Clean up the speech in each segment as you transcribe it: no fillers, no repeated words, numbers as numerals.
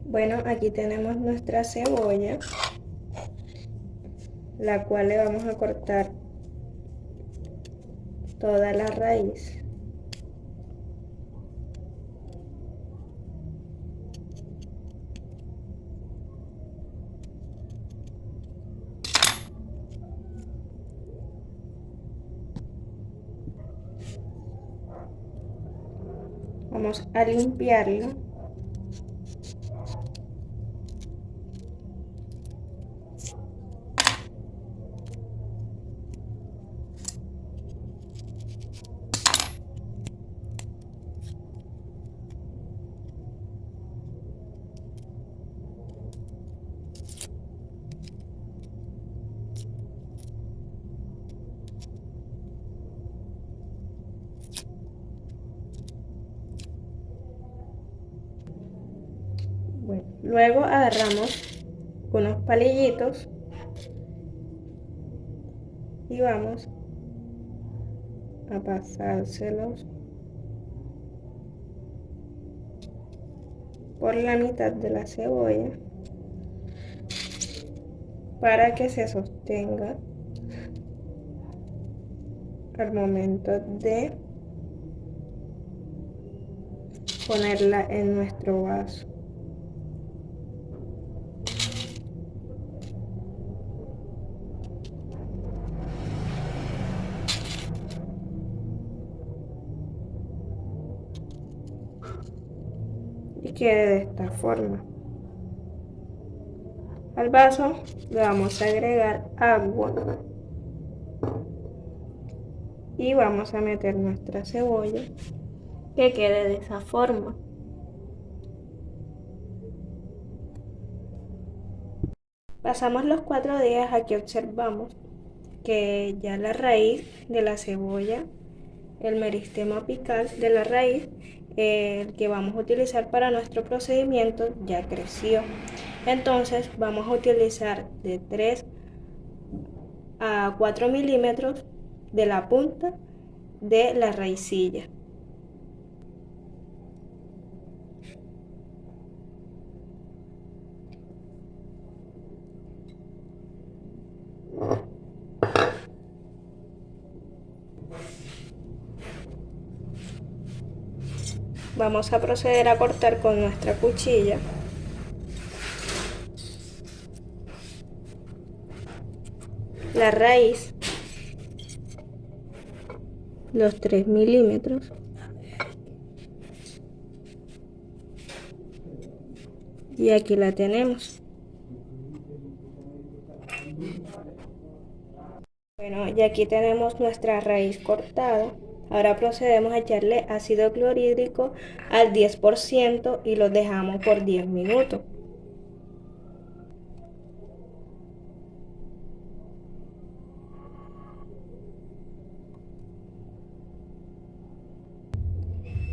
Bueno, aquí tenemos nuestra cebolla, la cual le vamos a cortar toda la raíz. Vamos a limpiarla. Bueno, luego agarramos unos palillitos y vamos a pasárselos por la mitad de la cebolla para que se sostenga al momento de ponerla en nuestro vaso. Y quede de esta forma. Al vaso le vamos a agregar agua y vamos a meter nuestra cebolla que quede de esa forma. Pasamos los 4 días. Aquí observamos que ya la raíz de la cebolla, el meristema apical de la raíz, el que vamos a utilizar para nuestro procedimiento, ya creció. Entonces vamos a utilizar de 3 a 4 milímetros de la punta de la raicilla. Vamos a proceder a cortar con nuestra cuchilla la raíz, los 3 milímetros, y aquí la tenemos. Bueno, y aquí tenemos nuestra raíz cortada. Ahora procedemos a echarle ácido clorhídrico al 10% y lo dejamos por 10 minutos.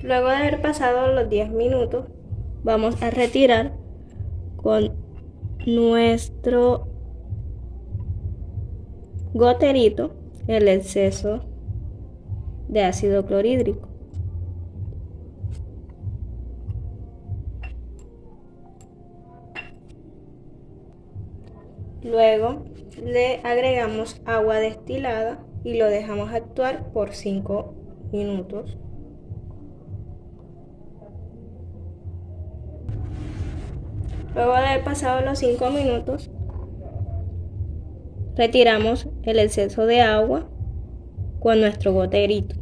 Luego de haber pasado los 10 minutos, vamos a retirar con nuestro goterito el exceso de ácido clorhídrico. Luego le agregamos agua destilada y lo dejamos actuar por 5 minutos. Luego de haber pasado los 5 minutos, retiramos el exceso de agua con nuestro goterito.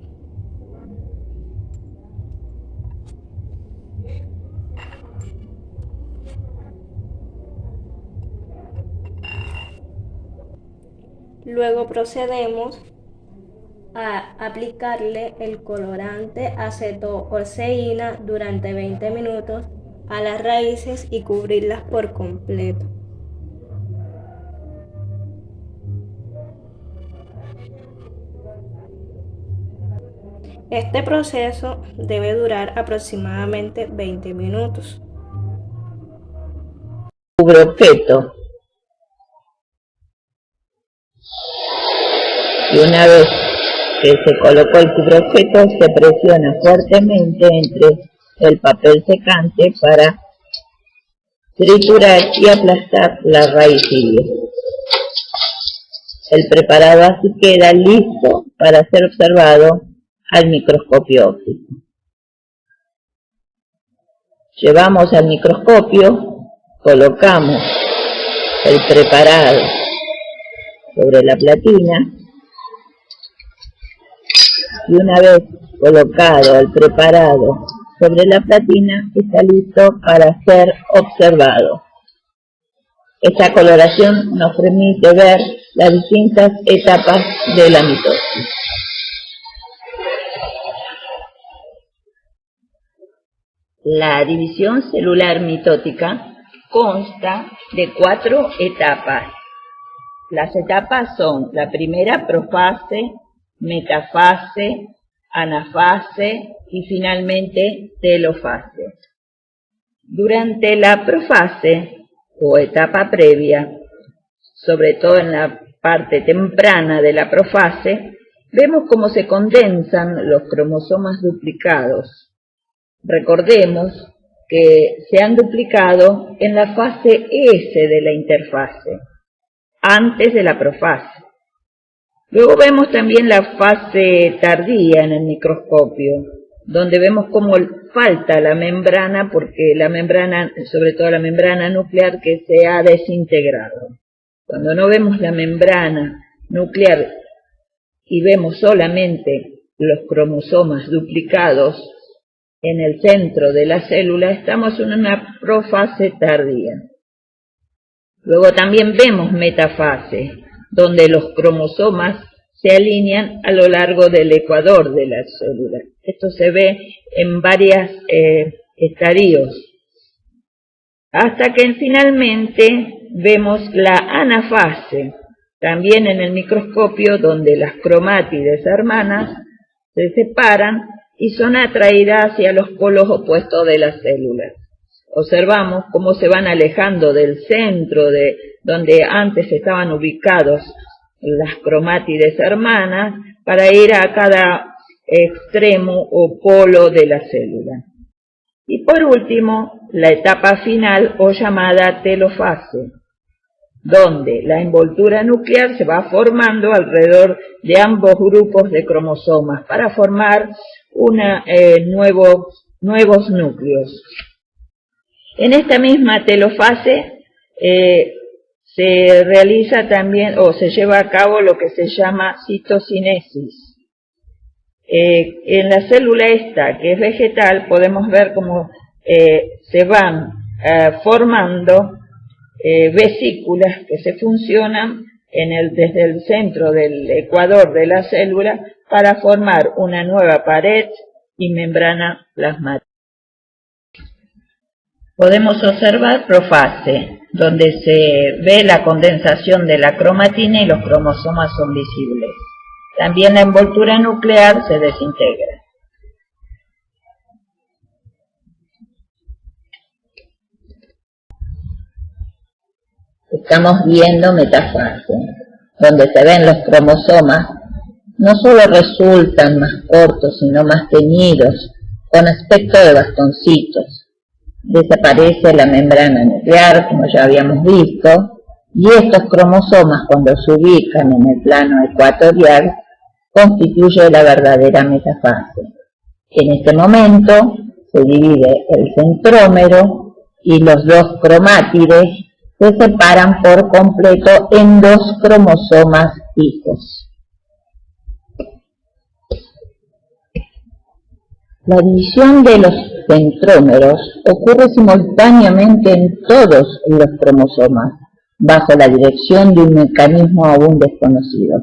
Luego procedemos a aplicarle el colorante acetoorceína durante 20 minutos a las raíces y cubrirlas por completo. Este proceso debe durar aproximadamente 20 minutos. Cubreobjeto. Y una vez que se colocó el cubreobjeto, se presiona fuertemente entre el papel secante para triturar y aplastar la raíz tilia. El preparado así queda listo para ser observado al microscopio óptico. Llevamos al microscopio, colocamos el preparado sobre la platina y una vez colocado el preparado sobre la platina está listo para ser observado. Esta coloración nos permite ver las distintas etapas de la mitosis. La división celular mitótica consta de 4 etapas. Las etapas son la primera, profase, metafase, anafase y finalmente telofase. Durante la profase o etapa previa, sobre todo en la parte temprana de la profase, vemos cómo se condensan los cromosomas duplicados. Recordemos que se han duplicado en la fase S de la interfase, antes de la profase. Luego vemos también la fase tardía en el microscopio, donde vemos cómo falta la membrana, porque la membrana, sobre todo la membrana nuclear, que se ha desintegrado. Cuando no vemos la membrana nuclear y vemos solamente los cromosomas duplicados en el centro de la célula, estamos en una profase tardía. Luego también vemos metafase, donde los cromosomas se alinean a lo largo del ecuador de la célula. Esto se ve en varios estadios, hasta que finalmente vemos la anafase, también en el microscopio, donde las cromátides hermanas se separan y son atraídas hacia los polos opuestos de la célula. Observamos cómo se van alejando del centro de donde antes estaban ubicados las cromátides hermanas para ir a cada extremo o polo de la célula. Y por último, la etapa final o llamada telofase, donde la envoltura nuclear se va formando alrededor de ambos grupos de cromosomas para formar nuevos núcleos. En esta misma telofase se realiza también o se lleva a cabo lo que se llama citocinesis. En la célula esta, que es vegetal, podemos ver cómo se van formando vesículas que se funcionan desde el centro del ecuador de la célula para formar una nueva pared y membrana plasmática. Podemos observar profase, donde se ve la condensación de la cromatina y los cromosomas son visibles. También la envoltura nuclear se desintegra. Estamos viendo metafase, donde se ven los cromosomas, no solo resultan más cortos, sino más teñidos, con aspecto de bastoncitos. Desaparece la membrana nuclear, como ya habíamos visto, y estos cromosomas, cuando se ubican en el plano ecuatorial, constituye la verdadera metafase. En este momento se divide el centrómero y los dos cromátides se separan por completo en 2 cromosomas hijos. La división de los centrómeros ocurre simultáneamente en todos los cromosomas, bajo la dirección de un mecanismo aún desconocido.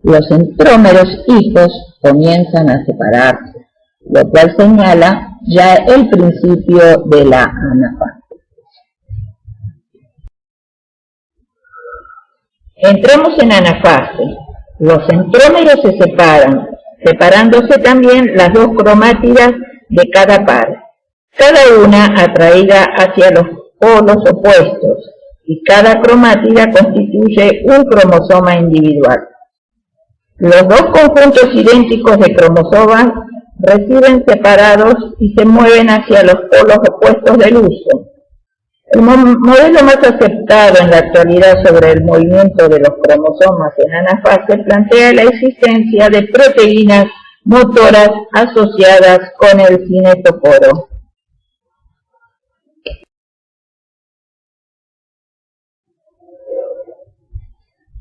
Los centrómeros hijos comienzan a separarse, lo cual señala ya el principio de la anafase. Entramos en anafase. Los centrómeros se separan, separándose también las 2 cromátidas de cada par, cada una atraída hacia los polos opuestos, y cada cromátida constituye un cromosoma individual. Los 2 conjuntos idénticos de cromosomas reciben separados y se mueven hacia los polos opuestos del uso. El modelo más aceptado en la actualidad sobre el movimiento de los cromosomas en anafase plantea la existencia de proteínas motoras asociadas con el cinetocoro.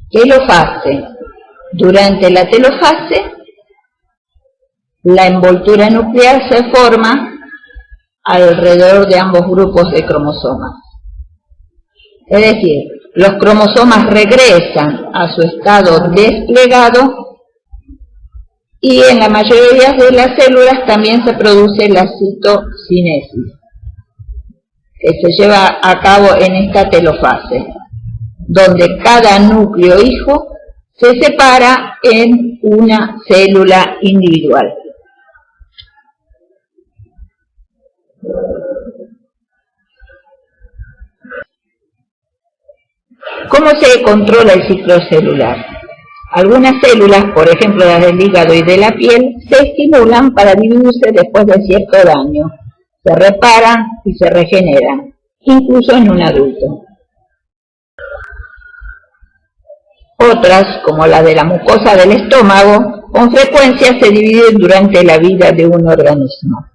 Telofase. Durante la telofase, la envoltura nuclear se forma alrededor de ambos grupos de cromosomas. Es decir, los cromosomas regresan a su estado desplegado y en la mayoría de las células también se produce la citocinesis, que se lleva a cabo en esta telofase, donde cada núcleo hijo se separa en una célula individual. ¿Cómo se controla el ciclo celular? Algunas células, por ejemplo las del hígado y de la piel, se estimulan para dividirse después de cierto daño. Se reparan y se regeneran, incluso en un adulto. Otras, como la de la mucosa del estómago, con frecuencia se dividen durante la vida de un organismo.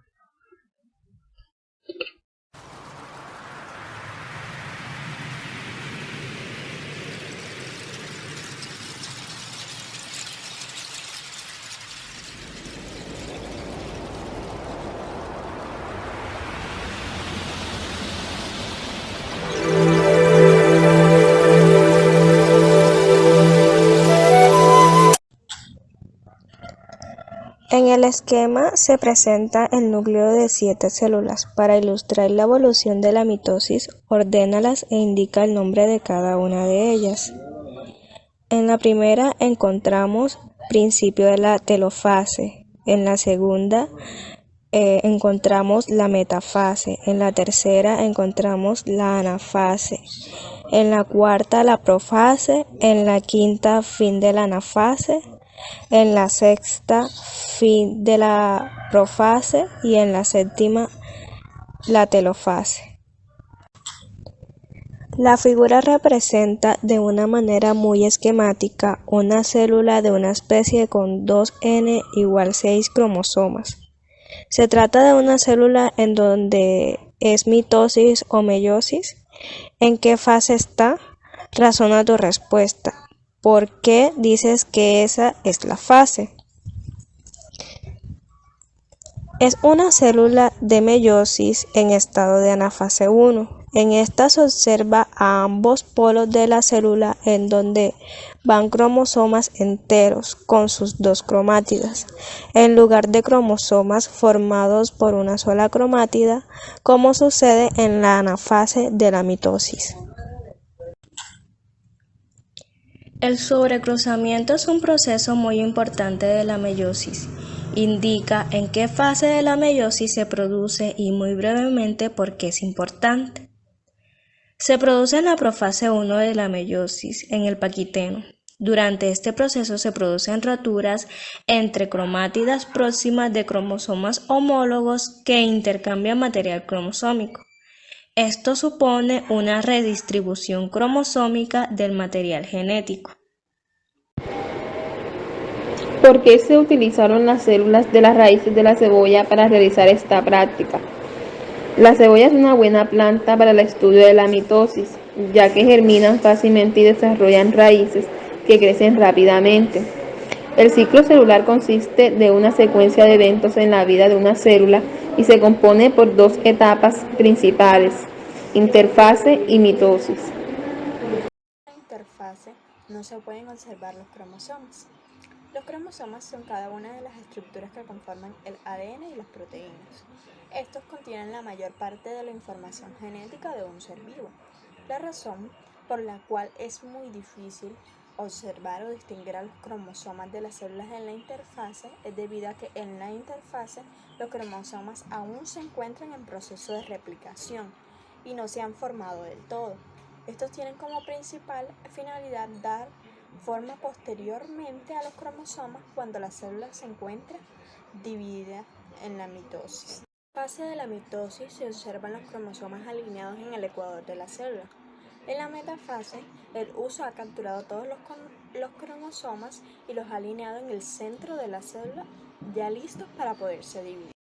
En el esquema se presenta el núcleo de 7 células. Para ilustrar la evolución de la mitosis, ordénalas e indica el nombre de cada una de ellas. En la primera encontramos principio de la telofase. En la segunda encontramos la metafase. En la tercera encontramos la anafase. En la cuarta la profase. En la quinta fin de la anafase. En la sexta, fin de la profase, y en la séptima, la telofase. La figura representa de una manera muy esquemática una célula de una especie con 2n igual 6 cromosomas. Se trata de una célula en donde es mitosis o meiosis. ¿En qué fase está? Razona tu respuesta. ¿Por qué dices que esa es la fase? Es una célula de meiosis en estado de anafase 1. En esta se observa a ambos polos de la célula en donde van cromosomas enteros con sus 2 cromátidas, en lugar de cromosomas formados por una sola cromátida, como sucede en la anafase de la mitosis. El sobrecruzamiento es un proceso muy importante de la meiosis. Indica en qué fase de la meiosis se produce y muy brevemente por qué es importante. Se produce en la profase 1 de la meiosis, en el paquiteno. Durante este proceso se producen roturas entre cromátidas próximas de cromosomas homólogos que intercambian material cromosómico. Esto supone una redistribución cromosómica del material genético. ¿Por qué se utilizaron las células de las raíces de la cebolla para realizar esta práctica? La cebolla es una buena planta para el estudio de la mitosis, ya que germinan fácilmente y desarrollan raíces que crecen rápidamente. El ciclo celular consiste de una secuencia de eventos en la vida de una célula y se compone por 2 etapas principales: interfase y mitosis. En la interfase no se pueden observar los cromosomas. Los cromosomas son cada una de las estructuras que conforman el ADN y las proteínas. Estos contienen la mayor parte de la información genética de un ser vivo. La razón por la cual es muy difícil observar o distinguir a los cromosomas de las células en la interfase es debido a que en la interfase los cromosomas aún se encuentran en proceso de replicación y no se han formado del todo. Estos tienen como principal finalidad dar forma posteriormente a los cromosomas cuando la célula se encuentra dividida en la mitosis. Fase de la mitosis se observan los cromosomas alineados en el ecuador de la célula. En la metafase, el uso ha capturado todos los cromosomas y los ha alineado en el centro de la célula, ya listos para poderse dividir.